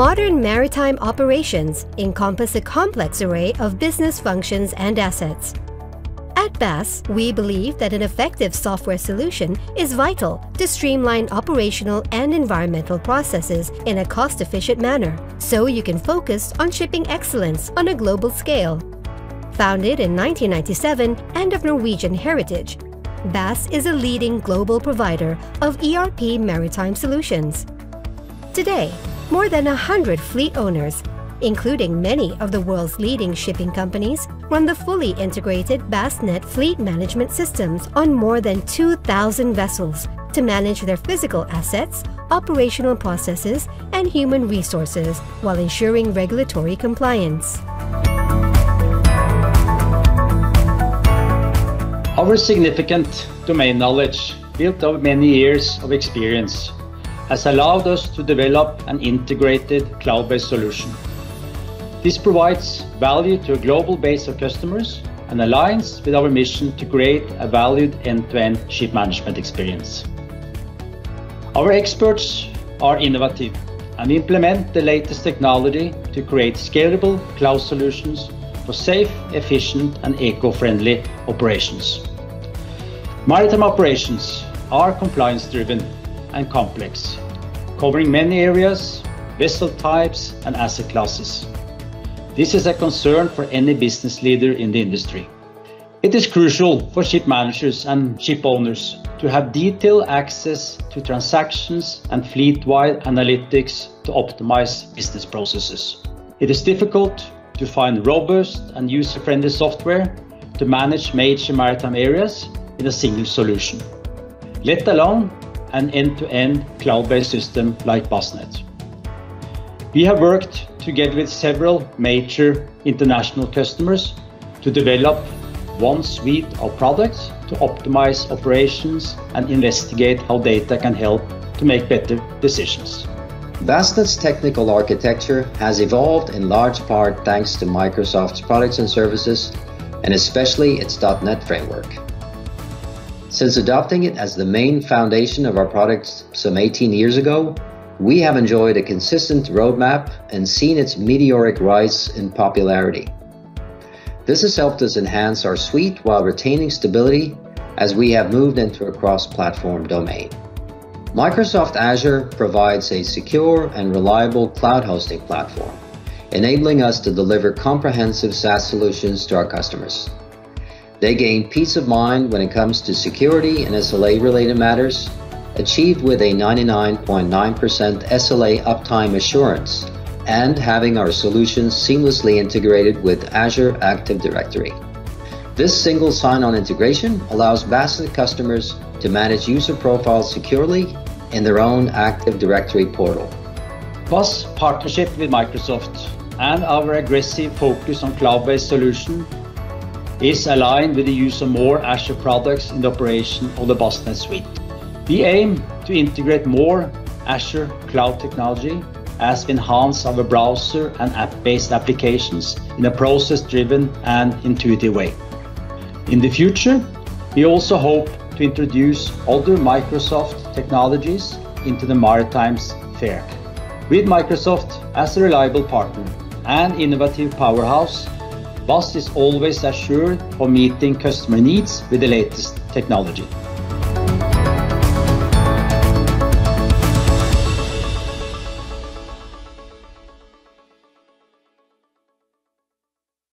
Modern maritime operations encompass a complex array of business functions and assets. At BASS, we believe that an effective software solution is vital to streamline operational and environmental processes in a cost-efficient manner, so you can focus on shipping excellence on a global scale. Founded in 1997 and of Norwegian heritage, BASS is a leading global provider of ERP maritime solutions. Today, more than 100 fleet owners, including many of the world's leading shipping companies, run the fully integrated BASSnet fleet management systems on more than 2,000 vessels to manage their physical assets, operational processes, and human resources while ensuring regulatory compliance. Our significant domain knowledge, built over many years of experience, has allowed us to develop an integrated cloud-based solution. This provides value to a global base of customers and aligns with our mission to create a valued end-to-end ship management experience. Our experts are innovative and implement the latest technology to create scalable cloud solutions for safe, efficient, and eco-friendly operations. Maritime operations are compliance-driven and complex, covering many areas, vessel types, and asset classes. This is a concern for any business leader in the industry. It is crucial for ship managers and ship owners to have detailed access to transactions and fleet-wide analytics to optimize business processes. It is difficult to find robust and user-friendly software to manage major maritime areas in a single solution, let alone an end-to-end cloud-based system like BASSnet. We have worked together with several major international customers to develop one suite of products to optimize operations and investigate how data can help to make better decisions. BASSnet's technical architecture has evolved in large part thanks to Microsoft's products and services, and especially its .NET framework. Since adopting it as the main foundation of our products some 18 years ago, we have enjoyed a consistent roadmap and seen its meteoric rise in popularity. This has helped us enhance our suite while retaining stability as we have moved into a cross-platform domain. Microsoft Azure provides a secure and reliable cloud hosting platform, enabling us to deliver comprehensive SaaS solutions to our customers. They gain peace of mind when it comes to security and SLA-related matters, achieved with a 99.9% SLA uptime assurance, and having our solutions seamlessly integrated with Azure Active Directory. This single sign-on integration allows BASSnet customers to manage user profiles securely in their own Active Directory portal. BASS partnership with Microsoft and our aggressive focus on cloud-based solution is aligned with the use of more Azure products in the operation of the BASSnet suite. We aim to integrate more Azure cloud technology as we enhance our browser and app-based applications in a process-driven and intuitive way. In the future, we also hope to introduce other Microsoft technologies into the maritime sphere. With Microsoft as a reliable partner and innovative powerhouse, BASS is always assured of meeting customer needs with the latest technology.